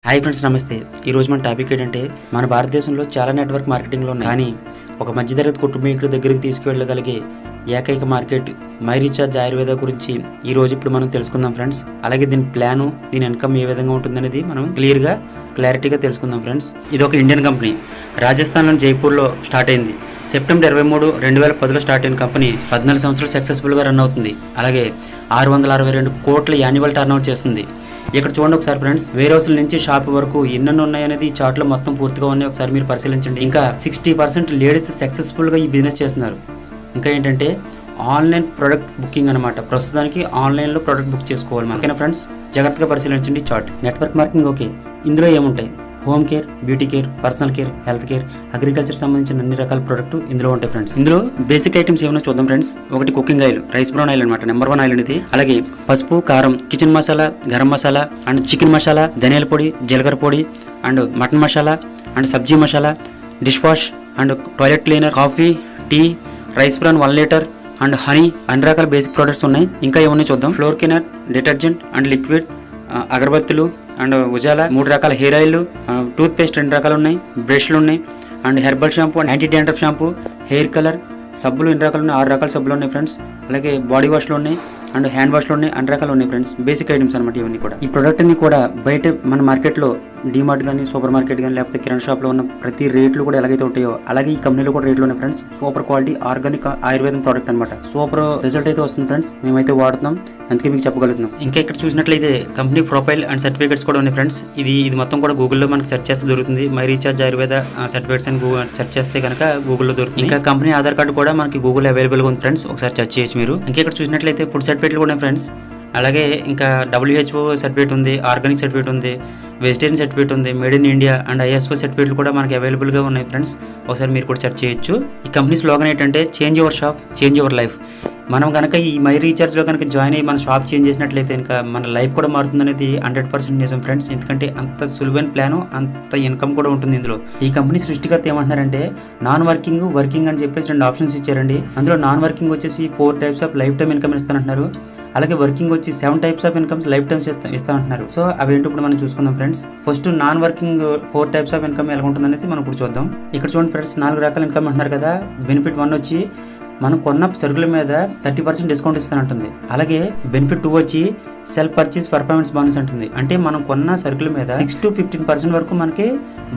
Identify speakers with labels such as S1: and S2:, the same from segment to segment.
S1: Hi friends, నమస్తే. ఈరోజు మన టాపిక్ ఏంటంటే, మన భారతదేశంలో చాలా నెట్వర్క్ మార్కెటింగ్లో ఉన్నాయి, కానీ ఒక మధ్యతరగతి కుటుంబీకుల దగ్గరికి తీసుకువెళ్ళగలిగే ఏకైక మార్కెట్ మై రీఛార్జ్ ఆయుర్వేద గురించి ఇప్పుడు మనం తెలుసుకుందాం ఫ్రెండ్స్. అలాగే దీని ప్లాను, దీని ఇన్కమ్ ఏ విధంగా ఉంటుందనేది మనం క్లారిటీగా తెలుసుకుందాం ఫ్రెండ్స్. ఇది ఒక ఇండియన్ కంపెనీ, రాజస్థాన్లోని జైపూర్లో స్టార్ట్ అయింది. సెప్టెంబర్ 23, 2010లో స్టార్ట్ అయిన కంపెనీ 14 సంవత్సరాలు సక్సెస్ఫుల్గా రన్ అవుతుంది. అలాగే 662 కోట్ల యాన్యువల్ టర్నోవర్ చేస్తుంది. ఇక్కడ చూడండి ఒకసారి ఫ్రెండ్స్, వేర్ హౌస్ల నుంచి షాప్ వరకు ఎన్నెన్ని ఉన్నాయనేది ఈ చార్ట్లో మొత్తం పూర్తిగా ఉన్నాయి. ఒకసారి మీరు పరిశీలించండి. ఇంకా 60% లేడీస్ సక్సెస్ఫుల్గా ఈ బిజినెస్ చేస్తున్నారు. ఇంకా ఏంటంటే ఆన్లైన్ ప్రొడక్ట్ బుకింగ్ అనమాట. ప్రస్తుతానికి ఆన్లైన్లో ప్రొడక్ట్ బుక్ చేసుకోవాలి. ఓకేనా ఫ్రెండ్స్, జాగ్రత్తగా పరిశీలించండి చార్ట్. Network marketing okay. ఇందులో ఏముంటాయి? Home care, beauty care, personal care, health care, agriculture సంబంధించిన అన్ని రకాల ప్రొడక్ట్ ఇందులో ఉంటాయి ఫ్రెండ్స్. ఇందులో బేసిక్ ఐటమ్స్ ఏమైనా చూద్దాం ఫ్రెండ్స్. ఒకటి cooking oil, rice bran oil అనమాట, నెంబర్ 1 ఆయిల్ ఇది. అలాగే పసుపు, కారం, kitchen masala, garam masala and chicken masala, ధనియాల పొడి, జీలకర్ర పొడి and mutton masala and sabzi masala, dish wash and toilet cleaner, coffee, tea, rice bran 1 litre and honey, అన్ని రకాల బేసిక్ ప్రొడక్ట్స్ ఉన్నాయి. ఇంకా ఏమన్నా చూద్దాం. Floor cleaner, detergent and liquid, అగరబత్తులు అండ్ ఉజాలా, 3 రకాల హెయిర్ ఆయిల్, టూత్ పేస్ట్ 2 రకాలు ఉన్నాయి, బ్రష్లు ఉన్నాయి and herbal shampoo and anti dandruff shampoo, hair colour, సబ్బులు 2 రకాలు ఉన్నాయి, 6 రకాల సబ్బులు ఉన్నాయి ఫ్రెండ్స్. అలాగే బాడీ వాష్లు ఉన్నాయి అండ్ హ్యాండ్ వాష్లు ఉన్నాయి, అన్ని రకాలు ఉన్నాయి ఫ్రెండ్స్. బేసిక్ ఐటమ్స్ అనమాట ఇవన్నీ కూడా. ఈ ప్రోడక్ట్ అన్ని కూడా బయట మన మార్కెట్లో డిమార్ట్ కానీ, సూపర్ మార్కెట్ కానీ, లేకపోతే కిరాణా షాప్లో ఉన్న ప్రతి రేట్లు కూడా ఎలాగైతే ఉంటాయో అలాగే ఈ కంపెనీలో కూడా రేట్లు ఉన్నాయి ఫ్రెండ్స్. సూపర్ క్వాలిటీ ఆర్గానిక్ ఆయుర్వేదం ప్రోడక్ట్ అనమాట. సూపర్ రిజల్ట్ అయితే వస్తుంది ఫ్రెండ్స్. మేమైతే వాడుతున్నాం, అందుకే మీకు చెప్పగలుగుతున్నాం. ఇంకా ఇక్కడ చూసినట్లయితే కంపెనీ ప్రొఫైల్ అండ్ సర్టిఫికేట్స్ కూడా ఉన్నాయి ఫ్రెండ్స్. ఇది మొత్తం కూడా గూగుల్లో మనకి సెర్చ్ చేస్తే దొరుకుతుంది. మై రీఛార్జ్ ఆయుర్వేద సర్టిఫికేట్స్ అని సెర్చ్ చేస్తే కనుక గూగుల్లో దొరుకుతుంది. ఇంకా కంపెనీ ఆధార్ కార్డు కూడా మనకి గూగుల్ అవైలబుల్గా ఉంది ఫ్రెండ్స్. ఒకసారి సెర్చ్ చేయొచ్చు మీరు. ఇంకా ఇక్కడ చూసినట్లయితే ఫుడ్ సర్టిఫికేట్లు కూడా ఉన్నాయి ఫ్రెండ్స్. అలాగే ఇంకా WHO సర్టిఫికేట్ ఉంది, ఆర్గానిక్ సర్టిఫికేట్ ఉంది, వెజిటేరియన్ సర్టిఫికేట్ ఉంది, made in India and ISO సర్టిఫికేట్లు కూడా మనకి అవైలబుల్గా ఉన్నాయి ఫ్రెండ్స్. ఒకసారి మీరు కూడా సెర్చ్ చేయొచ్చు. ఈ కంపెనీ స్లోగన్ ఏంటంటే, change your shop, change your life. మనం కనుక ఈ మై రీఛార్జ్లో కనుక జాయిన్ అయ్యి మన షాప్ చేంజ్ చేసినట్లయితే ఇంకా మన లైఫ్ కూడా మారుతుంది అనేది 100% నిజం ఫ్రెండ్స్. ఎందుకంటే అంత సులువైన ప్లాను, అంత ఇన్కమ్ కూడా ఉంటుంది ఇందులో. ఈ కంపెనీ సృష్టికర్త ఏమంటున్నారంటే, నాన్ వర్కింగ్, వర్కింగ్ అని చెప్పేసి 2 ఆప్షన్స్ ఇచ్చారండి. అందులో నాన్ వర్కింగ్ వచ్చేసి 4 types of life time income ఇస్తానంటున్నారు. అలాగే వర్కింగ్ వచ్చి 7 types of incomes life times ఇస్తా అంటున్నారు. సో అవేంటో ఇప్పుడు మనం చూసుకుందాం friends. First non working 4 types of income ఎలా ఉంటుంది అనేది మనం ఇప్పుడు చూద్దాం. ఇక్కడ చూడండి ఫ్రెండ్స్, 4 రకాల ఇన్కమ్ అంటున్నారు కదా. బెనిఫిట్ 1 వచ్చి మనం కొన్న సరుకుల మీద 30% డిస్కౌంట్ ఇస్తానంటుంది. అలాగే బెనిఫిట్ 2 వచ్చి సెల్ఫ్ పర్చేస్ పర్ఫార్మెన్స్ బోనస్ అంటుంది. అంటే మనం కొన్న సరుకుల మీద 6 to 15% వరకు మనకి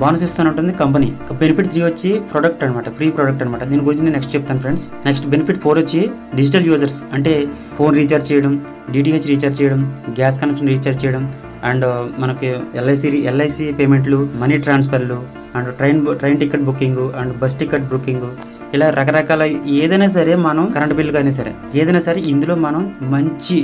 S1: బోనస్ ఇస్తానంటుంది కంపెనీ. బెనిఫిట్ 3 వచ్చి ప్రొడక్ట్ అనమాట, ఫ్రీ ప్రొడక్ట్ అనమాట. దీని గురించి నేను నెక్స్ట్ చెప్తాను ఫ్రెండ్స్. నెక్స్ట్ బెనిఫిట్ 4 వచ్చి డిజిటల్ యూజర్స్, అంటే ఫోన్ రీఛార్జ్ చేయడం, DTH రీఛార్జ్ చేయడం, గ్యాస్ కనెక్షన్ రీఛార్జ్ చేయడం అండ్ మనకి LIC పేమెంట్లు, మనీ ట్రాన్స్ఫర్లు and train ticket booking and bus ticket booking, ఇలా రకరకాల ఏదైనా సరే మనం కరెంట్ బిల్ కానీ సరే ఏదైనా సరే ఇందులో మనం మంచి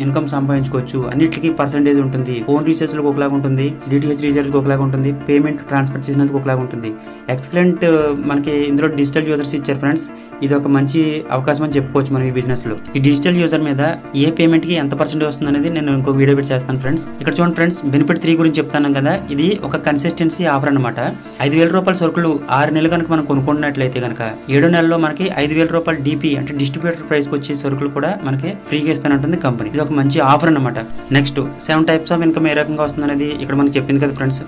S1: ఇన్కమ్ సంపాదించుకోవచ్చు. అన్నిటికీ పర్సెంటేజ్ ఉంటుంది. ఫోన్ రీఛార్జ్లకు ఒకలాగా ఉంటుంది, DTH రీఛార్జ్కి ఒకలాగా ఉంటుంది, పేమెంట్ ట్రాన్స్ఫర్ చేసినందుకు ఒకలాగా ఉంటుంది. ఎక్సలెంట్ మనకి ఇందులో డిజిటల్ యూజర్స్ ఇచ్చారు ఫ్రెండ్స్. ఇది ఒక మంచి అవకాశం అని చెప్పుకోవచ్చు మనం ఈ బిజినెస్లో. ఈ డిజిటల్ యూజర్ మీద ఏ పేమెంట్కి ఎంత పర్సెంటేజ్ వస్తుంది అనేది నేను ఇంకో వీడియో పెట్టి చేస్తాను ఫ్రెండ్స్. ఇక్కడ చూడండి ఫ్రెండ్స్, బెనిఫిట్ 3 గురించి చెప్తాను కదా. ఇది ఒక కన్సిస్టెన్సీ ఆఫర్ అనమాట. 5,000 రూపాయల సరుకులు 6 నెలలు కనుక మనం కొనుక్కున్నట్లయితే కనుక 7 నెలల్లో మనకి 5,000 రూపాయలు DP అంటే డిస్ట్రిబ్యూటర్ ప్రైస్కి వచ్చే సరుకులు కూడా మనకి ఫ్రీగా ఇస్తానంటుంది కంపెనీ. ఇది ఒక మంచి ఆఫర్ అనమాట. నెక్స్ట్ 7 టైప్స్ ఆఫ్ ఇన్కమ్ ఏ రకంగా వస్తుంది అనేది ఇక్కడ మనకి చెప్పింది కదా ఫ్రెండ్స్.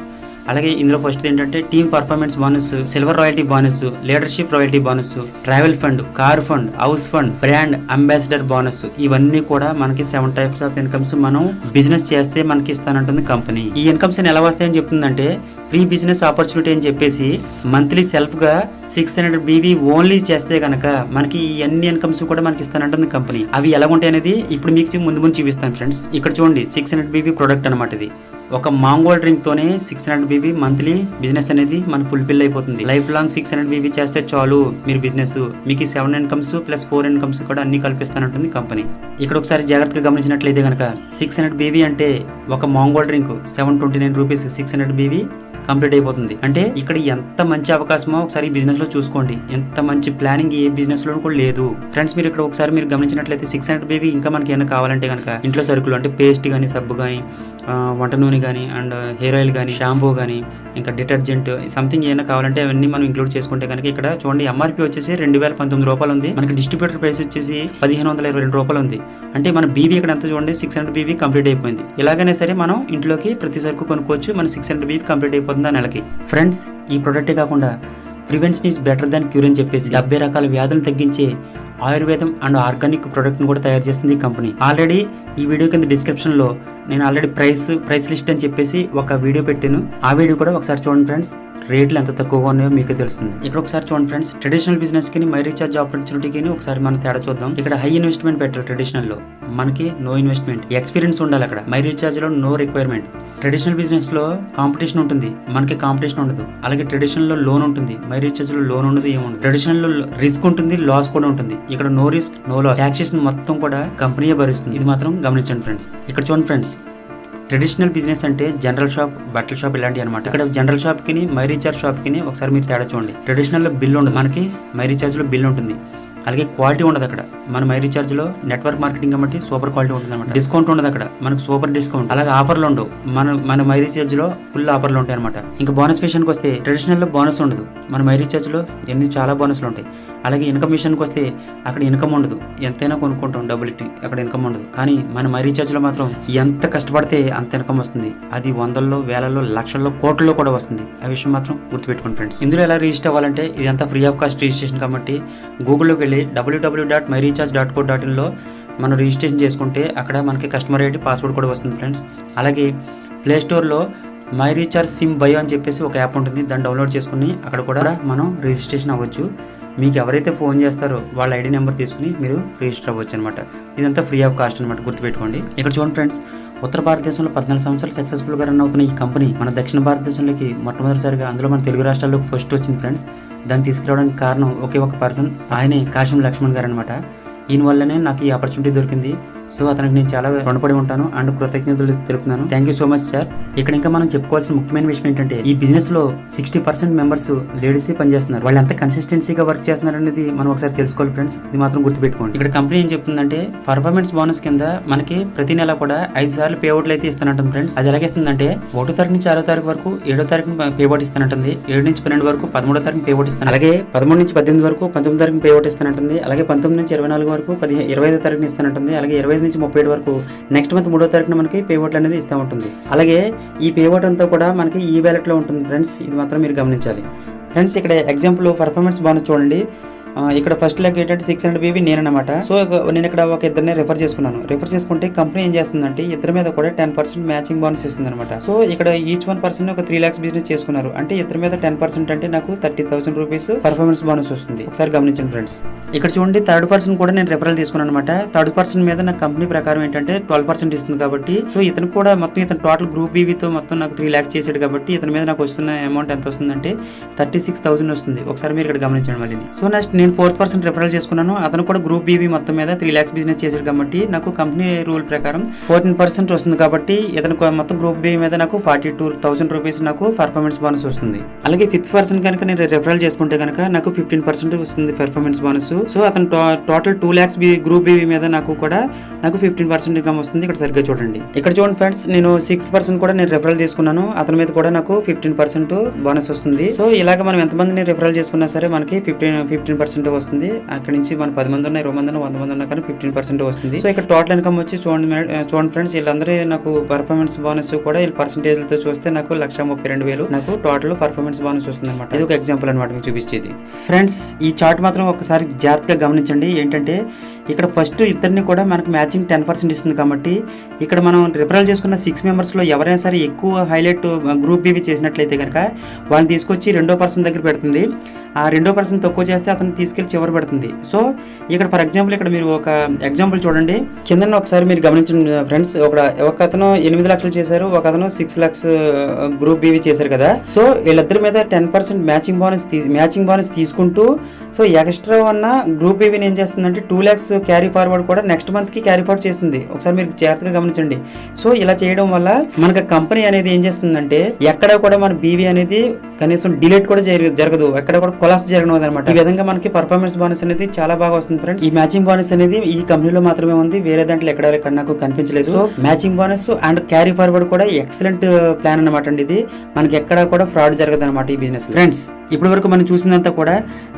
S1: అలాగే ఇందులో ఫస్ట్ ఏంటంటే team performance bonus, silver royalty bonus, leadership royalty bonus, travel fund, car fund, house fund, brand ambassador bonus. ఇవన్నీ కూడా మనకి 7 టైప్స్ ఆఫ్ ఇన్కమ్స్ మనం బిజినెస్ చేస్తే మనకి ఇస్తానంటుంది కంపెనీ. ఈ ఇన్కమ్స్ ఎలా వస్తాయని చెప్తుందంటే, ఫ్రీ బిజినెస్ ఆపర్చునిటీ అని చెప్పేసి మంత్లీ సెల్ఫ్గా 600 BV ఓన్లీ చేస్తే కనుక మనకి ఈ అన్ని ఇన్కమ్స్ కూడా మనకి ఇస్తానంటుంది కంపెనీ. అవి ఎలా ఉంటాయి అనేది ఇప్పుడు మీకు ముందు చూపిస్తాను ఫ్రెండ్స్. ఇక్కడ చూడండి, 600 BV ప్రొడక్ట్ అనమాట. ఇది ఒక మాంగోల్ డ్రింక్ తోనే 600 BV మంత్లీ బిజినెస్ అనేది మనకు ఫుల్ఫిల్ అయిపోతుంది. లైఫ్ లాంగ్ 600 BV చేస్తే చాలు మీరు బిజినెస్. మీకు 7 ఇన్కమ్స్ ప్లస్ 4 ఇన్కమ్స్ కూడా అన్ని కల్పిస్తానంటుంది కంపెనీ. ఇక్కడ ఒకసారి జాగ్రత్తగా గమనించినట్లయితే కనుక 600 BV అంటే ఒక మాంగోల్ డ్రింక్ 729 రూపీస్ 600 BV కంప్లీట్ అయిపోతుంది. అంటే ఇక్కడ ఎంత మంచి అవకాశమో ఒకసారి బిజినెస్ లో చూసుకోండి. ఎంత మంచి ప్లానింగ్ ఏ బిజినెస్ లో కూడా లేదు ఫ్రెండ్స్. మీరు ఇక్కడ ఒకసారి మీరు గమనించినట్లయితే 600 BV ఇంకా మనకి ఏమైనా కావాలంటే కనుక ఇంట్లో సరుకులు అంటే పేస్ట్ కానీ, సబ్బు కానీ, వంట నూనె కానీ అండ్ హెయిర్ ఆయిల్ కానీ షాంపూ కానీ ఇంకా డిటర్జెంట్ సంథింగ్ ఏమైనా కావాలంటే అవన్నీ మనం ఇంక్లూడ్ చేసుకుంటే కనుక ఇక్కడ చూడండి ఎంఆర్పీ వచ్చేసి 2019 రూపాయలు ఉంది. మనకి డిస్ట్రిబ్యూటర్ ప్రైస్ వచ్చేసి 1522 రూపాయలు ఉంది. అంటే మన బీబీ ఇక్కడ ఎంత చూడండి 600 బీబీ కంప్లీట్ అయిపోయింది. ఇలాగనే సరే మనం ఇంట్లోకి ప్రతి సరుకు కొనుక్కోవచ్చు. మన 600 బీబీ కంప్లీట్ అయిపోతుంది ఆ నెలకి. ఫ్రెండ్స్, ఈ ప్రోడక్టే కాకుండా prevention is better than cure అని చెప్పేసి 70 రకాల వ్యాధులను తగ్గించే ఆయుర్వేదం అండ్ ఆర్గానిక్ ప్రోడక్ట్ ను కూడా తయారు చేస్తుంది ఈ కంపెనీ. ఆల్రెడీ ఈ వీడియో కింద డిస్క్రిప్షన్ లో నేను ఆల్రెడీ ప్రైస్ లిస్ట్ అని చెప్పేసి ఒక వీడియో పెట్టాను. ఆ వీడియో కూడా ఒకసారి చూడండి ఫ్రెండ్స్. రేట్లు ఎంత తక్కువగా ఉన్నాయో మీకు తెలుస్తుంది. ఇక్కడ ఒకసారి చూడండి ఫ్రెండ్స్, ట్రెడిషనల్ బిజినెస్ కి మై రీఛార్జ్ ఆపర్చునిటీకి ఒకసారి మనం తేడా చూద్దాం. ఇక్కడ హై ఇన్వెస్ట్మెంట్ పెట్టాలి ట్రెడిషనల్ లో, మనకి నో ఇన్వెస్ట్మెంట్. ఎక్స్పీరియన్స్ ఉండాలి అక్కడ. మై రీఛార్జ్ లో నో రిక్వైర్మెంట్. ట్రెడిషనల్ బిజినెస్ లో కాంపిటీషన్ ఉంటుంది, మనకి కాంపిటీషన్ ఉండదు. అలాగే ట్రెడిషనల్ లో లోన్ ఉంటుంది, మై రీఛార్జ్ లో లోన్ ఉండదు, ఏముండదు. ట్రెడిషనల్ లో రిస్క్ ఉంటుంది, లాస్ కూడా ఉంటుంది. ఇక్కడ no risk no loss. Taxation మొత్తం కూడా కంపెనీయే భరిస్తుంది. ఇది మాత్రం గమనించండి ఫ్రెండ్స్. ఇక్కడ చూడండి ఫ్రెండ్స్, ట్రెడిషనల్ బిజినెస్ అంటే జనరల్ షాప్, బట్టల షాప్ ఇలాంటివి అనమాట. ఇక్కడ జనరల్ షాప్ కి మై రీఛార్జ్ షాప్ కి ఒకసారి మీరు తేడా చూడండి. ట్రెడిషనల్ లో బిల్ ఉండదు, మనకి మై రీఛార్జ్ లో బిల్ ఉంటుంది. అలాగే క్వాలిటీ ఉండదు అక్కడ. మన మై రీఛార్జ్ లో నెట్వర్క్ మార్కెటింగ్ కాబట్టి సూపర్ క్వాలిటీ ఉంటుంది అనమాట. డిస్కౌంట్ ఉండదు అక్కడ, మనకు సూపర్ డిస్కౌంట్. అలాగే ఆఫర్లు ఉండవు. మన మై రీఛార్జ్ లో ఫుల్ ఆఫర్లు ఉంటాయి అనమాట. ఇంకా బోనస్ విషయానికి వస్తే ట్రెడిషనల్ లో బోనస్ ఉండదు, మన మై రీఛార్జ్ లో చాలా బోనస్లు ఉంటాయి. అలాగే ఇన్కమ్ విషయానికి వస్తే అక్కడ ఇన్కమ్ ఉండదు, ఎంతైనా కొనుక్కుంటాం డబ్బులు ఇట్టి, అక్కడ ఇన్కమ్ ఉండదు. కానీ మన మై రీఛార్జ్ లో మాత్రం ఎంత కష్టపడితే అంత ఇన్కమ్ వస్తుంది. అది వందల్లో, వేలల్లో, లక్షల్లో, కోట్లలో కూడా వస్తుంది. ఆ విషయం మాత్రం గుర్తుపెట్టుకోండి ఫ్రెండ్స్. ఇందులో ఎలా రిజిస్టర్ అవ్వాలంటే ఇదంతా ఫ్రీ ఆఫ్ కాస్ట్ రిజిస్ట్రేషన్ కాబట్టి గూగుల్లోకి వెళ్ళి www.myrecharge.co.in లో మనం రిజిస్ట్రేషన్ చేసుకుంటే అక్కడ మనకి కస్టమర్ ఐడి, పాస్వర్డ్ కూడా వస్తుంది ఫ్రెండ్స్. అలాగే ప్లే స్టోర్లో మై రీఛార్జ్ సిమ్ బయో అని చెప్పేసి ఒక యాప్ ఉంటుంది, దాన్ని డౌన్లోడ్ చేసుకుని అక్కడ కూడా మనం రిజిస్ట్రేషన్ అవ్వచ్చు. మీకు ఎవరైతే ఫోన్ చేస్తారో వాళ్ళ ఐడి నెంబర్ తీసుకుని మీరు రిజిస్టర్ అవ్వచ్చు అనమాట. ఇదంతా ఫ్రీ ఆఫ్ కాస్ట్ అనమాట, గుర్తుపెట్టుకోండి. ఇక్కడ చూడండి ఫ్రెండ్స్, ఉత్తర భారతదేశంలో 14 సంవత్సరాలు సక్సెస్ఫుల్గా రన్ అవుతున్న ఈ కంపెనీ మన దక్షిణ భారతదేశంలోకి మొట్టమొదటిసారిగా, అందులో మన తెలుగు రాష్ట్రాల్లోకి ఫస్ట్ వచ్చింది ఫ్రెండ్స్. దాన్ని తీసుకురావడానికి కారణం ఒకే ఒక పర్సన్, ఆయనే కాశం లక్ష్మణ్ గారు అనమాట. ఈయన వల్లనే నాకు ఈ ఆపర్చునిటీ దొరికింది. సో అతనికి నేను చాలా రుణపడి ఉంటాను అండ్ కృతజ్ఞతలు తెలుపుతున్నాను. Thank you so much sir. ఇక్కడ ఇంకా మనం చెప్పుకోవాల్సిన ముఖ్యమైన విషయం ఏంటంటే ఈ బిజినెస్ లో 60% మెంబర్స్ లేడీస్ పనిచేస్తున్నారు. వాళ్ళు ఎంత కన్సిస్టెన్సీగా వర్క్ చేస్తున్నారు అనేది మనం ఒకసారి తెలుసుకోవాలి ఫ్రెండ్స్. ఇది మాత్రం గుర్తుపెట్టుకోండి. ఇక్కడ కంపెనీ ఏం చెప్తుందంటే పర్ఫార్మెన్స్ బోనస్ కింద మనకి ప్రతి నెల కూడా 5 సార్లు పేఅవుట్లు అయితే ఇస్తానంటుంది ఫ్రెండ్స్. అది ఎలాగేస్తుందంటే 1వ తారీఖు నుంచి 6వ తారీఖు వరకు, 7వ తారీఖు పేఅవుట్ ఇస్తానంటుంది, 7 నుంచి 12 వరకు 13వ తారీఖు పేఅవుట్ ఇస్తాను, అలాగే 13 నుంచి 18 వరకు 19వ తారీఖు పేఅవుట్ ఇస్తానంటుంది, అలాగే 19 నుంచి 24 వరకు 25వ తారీఖున ఇస్తానంటుంది, అలాగే 25 నుంచి 37 వరకు నెక్స్ట్ మంత్ 3వ తారీఖున మనకి పేఅవుట్ అనేది ఇస్తూ ఉంటుంది. అలాగే ఈ పేఅవుట్ అంతా కూడా మనకి ఈ వ్యాలెట్ లో ఉంటుంది ఫ్రెండ్స్. ఇది మాత్రం మీరు గమనించాలి ఫ్రెండ్స్. ఇక్కడ ఎగ్జాంపుల్ పర్ఫార్మెన్స్ బోనస్ చూడండి. ఇక్కడ ఫస్ట్ లెగ్ ఏంటంటే 600 బీబీ నేనన్నమాట. సో నేను ఇక్కడ ఒక ఇద్దరిని రెఫర్ చేసుకున్నాను. రెఫర్ చేసుకుంటే కంపెనీ ఏం చేస్తుందంటే ఇద్దరి మీద కూడా 10% మ్యాచింగ్ బోనస్ ఇస్తుంది అనమాట. సో ఇక్కడ ఈచ్ 1 ఒక 3 lakhs బిజినెస్ చేసుకున్నారు అంటే ఇద్దరి మీద 10% అంటే నాకు 30,000 రూపీస్ పర్ఫార్మెన్స్ బోనస్ వస్తుంది. ఒకసారి గమనించండి ఫ్రెండ్స్. ఇక్కడ చూడండి, థర్డ్ పర్సన్ కూడా నేను రెఫరల్ తీసుకున్నాను అనమాట. థర్డ్ పర్సన్ మీద నాకు కంపెనీ ప్రకారం ఏంటంటే 12% ఇస్తుంది కాబట్టి, సో ఇతను కూడా మొత్తం ఇతను టోటల్ గ్రూప్ బీవీతో మొత్తం నాకు 3 lakhs చేసాడు కాబట్టి ఇతని మీద నాకు వస్తున్న అమౌంట్ ఎంత వస్తుందంటే 36,000 వస్తుంది. ఒకసారి మీరు ఇక్కడ గమనించండి మళ్ళీ. సో నెక్స్ట్ నేను 4th రెఫరల్ చేసుకున్నాను. అతను కూడా గ్రూప్ బీబీ మొత్తం మీద 3 lakhs బిజినెస్ చేశాడు కాబట్టి నాకు కంపెనీ రూల్ ప్రకారం 14% వస్తుంది కాబట్టి ఇతను మొత్తం గ్రూప్ బీబీ మీద నాకు 42,000 రూపీస్ నాకు పర్ఫార్మెన్స్ బోనస్ వస్తుంది. అలాగే 5th పర్సన్ కనుక నేను రెఫరల్ చేసుకుంటే కనుక నాకు 15% వస్తుంది పర్ఫార్మెన్స్ బోనస్. సో అతను టోటల్ 2 lakhs గ్రూప్ బీబీ మీద నాకు 15% ఇన్కమ్ వస్తుంది. ఇక్కడ సరిగ్గా చూడండి. ఇక్కడ చూడండి ఫ్రెండ్స్, నేను 6th పర్సన్ కూడా నేను రెఫరల్ చేసుకున్నాను. అతని మీద కూడా నాకు 15% బోనస్ వస్తుంది. సో ఇలాగ మనం ఎంతమందిని రెఫరల్ చేసుకున్నా సరే మనకి 15% వస్తుంది. అక్కడ నుంచి మన 10 మంది ఉన్నా, 20 మంది ఉన్నా, 100 మంది ఉన్నా కానీ 15% వస్తుంది. సో ఇక్కడ టోటల్ ఇన్కమ్ వచ్చి చూడండి ఫ్రెండ్స్, వీళ్ళందరూ నాకు పర్ఫార్మెన్స్ బోనస్ కూడా వీళ్ళ పర్సెంటేజ్లతో చూస్తే నాకు 1,32,000 నాకు టోటల్ పర్ఫార్మెన్స్ బోనస్ వస్తుంది అనమాట. ఇది ఒక ఎగ్జాంపుల్ అనమాట మీకు చూపించేది. ఫ్రెండ్స్, ఈ చార్ట్ మాత్రం ఒకసారి జాగ్రత్తగా గమనించండి. ఏంటంటే ఇక్కడ ఫస్ట్ ఇద్దరిని కూడా మనకు మ్యాచింగ్ 10% ఇస్తుంది కాబట్టి ఇక్కడ మనం రిఫరల్ చేసుకున్న 6 మెంబర్స్లో ఎవరైనా సరే ఎక్కువ హైలైట్ గ్రూప్ బీవీ చేసినట్లయితే కనుక వాళ్ళని తీసుకొచ్చి 2వ పర్సన్ దగ్గర పెడుతుంది. ఆ 2వ పర్సన్ తక్కువ చేస్తే అతను తీసుకెళ్లి చివరి పెడుతుంది. సో ఇక్కడ ఫర్ ఎగ్జాంపుల్ ఇక్కడ మీరు ఒక ఎగ్జాంపుల్ చూడండి. కింద ఒకసారి మీరు గమనించండి ఫ్రెండ్స్. ఒక అతను 8 లక్షలు చేశారు, ఒక అతను 6 lakhs గ్రూప్ బీవీ చేశారు కదా. సో వీళ్ళిద్దరి మీద 10% మ్యాచింగ్ బోనస్ తీసుకుంటూ సో ఎక్స్ట్రా ఉన్న గ్రూప్ బీవీని ఏం చేస్తుందంటే 2 lakhs క్యారీ ఫార్వర్డ్ కూడా నెక్స్ట్ మంత్ కి క్యారీ ఫార్వర్డ్ చేస్తుంది. ఒకసారి మీరు జాగ్రత్తగా గమనించండి. సో ఇలా చేయడం వల్ల మనకు కంపెనీ అనేది ఏం చేస్తుందంటే ఎక్కడ కూడా మన బీవీ అనేది కనీసం డిలీట్ కూడా జరగదు, ఎక్కడ కూడా కొలాప్స్ జరగడం అనమాట. ఈ విధంగా మనకి పర్ఫార్మెన్స్ బోనస్ అనేది చాలా బాగా వస్తుంది ఫ్రెండ్స్. ఈ మ్యాచింగ్ బోనస్ అనేది ఈ కంపెనీలో మాత్రమే ఉంది, వేరే దాంట్లో ఎక్కడ నాకు కనిపించలేదు. So matching bonus and carry forward కూడా ఎక్సలెంట్ ప్లాన్ అనమాట అండి. ఇది మనకి ఎక్కడ కూడా ఫ్రాడ్ జరగదు అనమాట ఈ బిజినెస్. ఫ్రెండ్స్ ఇప్పటి వరకు మనం చూసిందంతా కూడా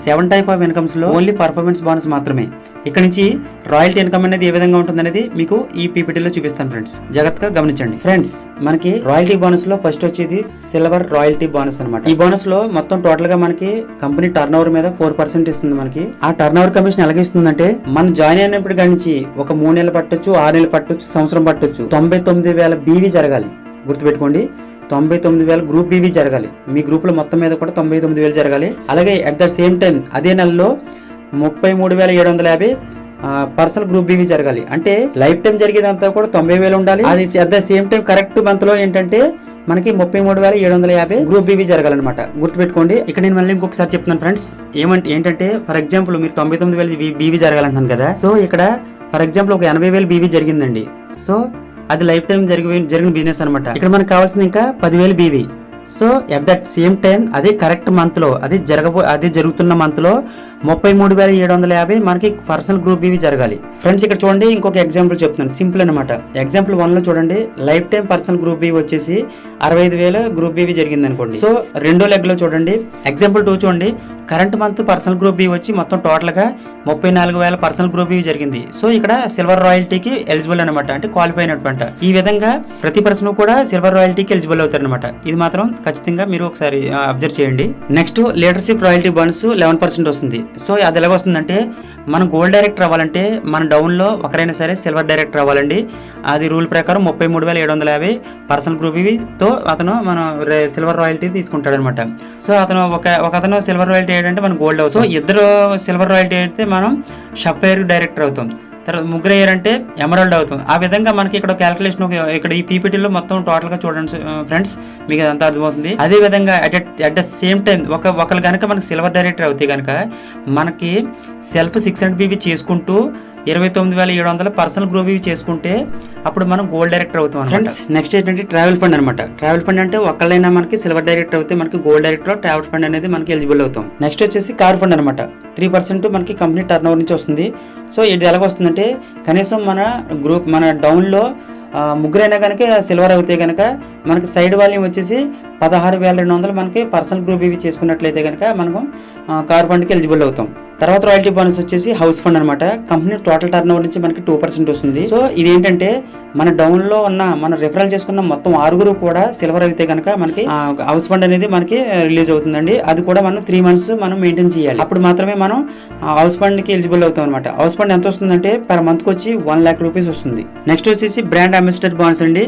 S1: 7 టైప్ ఆఫ్ ఇన్కమ్స్ లో ఓన్లీ పర్ఫార్మెన్స్ బోనస్ మాత్రమే. ఇక్కడ నుంచి రాయల్టీ ఇన్కమ్ అనేది ఏ విధంగా ఉంటుంది అనేది మీకు ఈ పీపీటీలో చూపిస్తాను ఫ్రెండ్స్, జాగ్రత్తగా గమనించండి. ఫ్రెండ్స్ మనకి రాయల్టీ బోనస్ లో ఫస్ట్ వచ్చేది సిల్వర్ రాయల్టీ బోనస్ అనమాట. ఈ బోనస్ లో మొత్తం టోటల్ గా మనకి కంపెనీ టర్న్ ఓవర్ మీద 4% ఇస్తుంది మనకి. ఆ టర్న్ ఓవర్ కమిషన్ ఎలాగ ఇస్తుందంటే మనం జాయిన్ అయినప్పుడు నుంచి ఒక 3 నెలలు పట్టొచ్చు, 6 నెలలు పట్టొచ్చు, సంవత్సరం పట్టొచ్చు. 99,000 బీవీ జరగాలి, గుర్తుపెట్టుకోండి. 99,000 గ్రూప్ బీవీ జరగాలి. మీ గ్రూప్ లో మొత్తం మీద కూడా 99,000 జరగాలి. అలాగే అట్ ద సేమ్ టైం అదే నెలలో 33,750 పర్సనల్ గ్రూప్ బీవీ జరగాలి. అంటే లైఫ్ టైం జరిగేదంతా కూడా 90,000 ఉండాలి. అది at the same time correct month లో ఏంటంటే మనకి 33,750 గ్రూప్ బీవీ జరగాలన్నమాట, గుర్తుపెట్టుకోండి. ఇక్కడ నేను మళ్ళీ ఇంకొకసారి చెప్తున్నాను ఫ్రెండ్స్. ఏంటంటే ఫర్ ఎగ్జాంపుల్ మీరు 99,000 బీవీ జరగాలంటున్నాను కదా. సో ఇక్కడ ఫర్ ఎగ్జాంపుల్ ఒక 80,000 బీవీ జరిగిందండి. సో అది లైఫ్ టైం జరిగిన బిజినెస్ అనమాట. ఇక్కడ మనకు కావాల్సింది ఇంకా 10,000 BV. So at that same time అదే కరెక్ట్ మంత్ లో అదే జరుగుతున్న మంత్ లో 33,750 మనకి పర్సనల్ గ్రూప్ బీవీ జరగాలి. ఫ్రెండ్స్ ఇక్కడ చూడండి, ఇంకొక ఎగ్జాంపుల్ చెప్తున్నాను, సింపుల్ అనమాట. ఎగ్జాంపుల్ 1 లో చూడండి, lifetime personal group BV వచ్చేసి 65,000 గ్రూప్ బీవీ జరిగింది అనుకోండి. సో రెండో లెగ్ లో చూడండి, ఎగ్జాంపుల్ 2 చూడండి, current month personal group BV వచ్చి మొత్తం టోటల్ గా 34,000 పర్సనల్ గ్రూప్ బీవీ జరిగింది. సో ఇక్కడ సిల్వర్ రాయల్టీకి ఎలిజిబుల్ అనమాట, అంటే క్వాలిఫై అయినట్టు. ఈ విధంగా ప్రతి పర్సన్ కూడా సిల్వర్ రాయల్టీకి ఎలిజిబుల్ అవుతారు అనమాట. ఇది మాత్రం ఖచ్చితంగా మీరు ఒకసారి అబ్జర్వ్ చేయండి. నెక్స్ట్ లీడర్షిప్ రాయల్టీ బోనస్ 11% వస్తుంది. సో అది ఎలాగ వస్తుందంటే, మనం గోల్డ్ డైరెక్టర్ అవ్వాలంటే మన డౌన్ లో ఒకరైనా సరే సిల్వర్ డైరెక్టర్ అవ్వాలండి. అది రూల్ ప్రకారం 33,750 పర్సనల్ గ్రూప్ తో అతను మన సిల్వర్ రాయల్టీ తీసుకుంటాడు అనమాట. సో అతను ఒకతను సిల్వర్ రాయల్టీ ఏంటంటే మనం గోల్డ్ అవుతాం. సో ఇద్దరు సిల్వర్ రాయల్టీ అయితే మనం షఫ్వేర్ డైరెక్టర్ అవుతాం. తర్వాత ముగ్గురు అయ్యారంటే ఎమరాల్డ్ అవుతుంది. ఆ విధంగా మనకి ఇక్కడ క్యాలిక్యులేషన్ ఇక్కడ ఈ పీపీటీలో మొత్తం టోటల్ గా చూడండి ఫ్రెండ్స్, మీకు అదంతా అర్థమవుతుంది. అదే విధంగా అట్ ద సేమ్ టైం ఒకళ్ళు కనుక మనకి సిల్వర్ డైరెక్టర్ అవుతే కనుక మనకి సెల్ఫ్ 600 బీబీ చేసుకుంటూ 29,700 పర్సనల్ గ్రూప్ బీబీ చేసుకుంటే అప్పుడు మనం గోల్డ్ డైరెక్టర్ అవుతాం ఫ్రెండ్స్. నెక్స్ట్ ఏంటంటే ట్రావెల్ ఫండ్ అనమాట. ట్రావెల్ ఫండ్ అంటే ఒకళ్ళైనా మనకి సిల్వర్ డైరెక్టర్ అవుతే మనకి గోల్డ్ డైరెక్టర్ ట్రావెల్ ఫండ్ అనేది మనకి ఎలిజిబుల్ అవుతాం. నెక్స్ట్ వచ్చేసి కార్ ఫండ్ అనమాట. 3% మనకి కంపెనీ టర్న్ ఓవర్ నుంచి వస్తుంది. సో ఇది ఎలాగ వస్తుందంటే, కనీసం మన డౌన్లో ముగ్గురైనా కనుక సిల్వర్ అవుతే కనుక మనకి సైడ్ వాల్యూమ్ వచ్చేసి 16,200 మనకి పర్సనల్ గ్రూప్ ఇవి చేసుకున్నట్లయితే కనుక మనకు కార్ ఫండ్కి ఎలిజిబుల్ అవుతాం. తర్వాత రాయల్టీ బోనస్ వచ్చేసి హౌస్ ఫండ్ అనమాట. కంపెనీ టోటల్ టర్న్ ఓవర్ నుంచి మనకి 2% వస్తుంది. సో ఇదేంటంటే మన డౌన్ లో ఉన్న మన రిఫరల్ చేసుకున్న మొత్తం 6 కూడా సిల్వర్ అయితే కనుక మనకి హౌస్ ఫండ్ అనేది మనకి రిలీజ్ అవుతుందండి. అది కూడా మనం 3 months మనం మెయింటైన్ చేయాలి. అప్పుడు మాత్రమే మనం హౌస్ ఫండ్ కి ఎలిజిబుల్ అవుతాం అనమాట. హౌస్ ఫండ్ ఎంత వస్తుందంటే పర్ మంత్ కి వచ్చి 1 lakh రూపీస్ వస్తుంది. నెక్స్ట్ వచ్చేసి బ్రాండ్ అంబాసిడర్ బోనస్ అండి.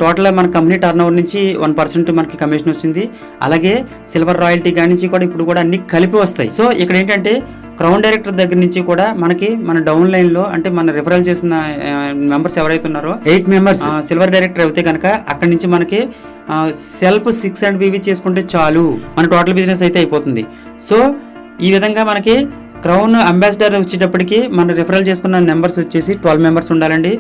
S1: టోటల్ మన కంపెనీ టర్న్ ఓవర్ నుంచి 1% మనకి కమిషన్ వచ్చింది. అలాగే సిల్వర్ రాయల్టీ కాడి నుంచి కూడా ఇప్పుడు కూడా అన్ని కలిపి వస్తాయి. సో ఇక్కడ ఏంటంటే క్రౌన్ డైరెక్టర్ దగ్గర నుంచి కూడా మనకి మన డౌన్ లైన్ లో అంటే మన రిఫరల్ చేసిన మెంబర్స్ ఎవరైతే ఉన్నారో 8 members సిల్వర్ డైరెక్టర్ అయితే కనుక అక్కడి నుంచి మనకి సెల్ఫ్ 600 BV చేసుకుంటే చాలు మన టోటల్ బిజినెస్ అయితే అయిపోతుంది. సో ఈ విధంగా మనకి క్రౌన్ అంబాసిడర్ వచ్చేటప్పటికి మన రిఫరల్ చేసుకున్న నెంబర్స్ వచ్చేసి 12 members ఉండాలండి.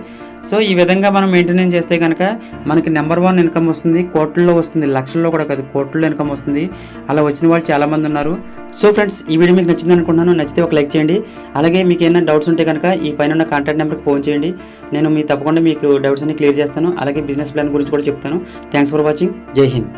S1: సో ఈ విధంగా మనం మెయింటెనెన్స్ చేస్తే కనుక మనకి నెంబర్ 1 ఇన్కమ్ వస్తుంది. కోట్లలో వస్తుంది, లక్షల్లో కూడా కాదు, కోట్లలో ఇన్కమ్ వస్తుంది. అలా వచ్చిన వాళ్ళు చాలా మంది ఉన్నారు. సో ఫ్రెండ్స్, ఈ వీడియో మీకు నచ్చింది అనుకుంటున్నాను. నచ్చితే ఒక లైక్ చేయండి. అలాగే మీకు ఏమైనా డౌట్స్ ఉంటే కనుక ఈ పైన ఉన్న కాంటాక్ట్ నెంబర్కి ఫోన్ చేయండి. నేను తప్పకుండా మీకు డౌట్స్ అన్ని క్లియర్ చేస్తాను. అలాగే బిజినెస్ ప్లాన్ గురించి కూడా చెప్తాను. Thanks for watching. జై హింద్.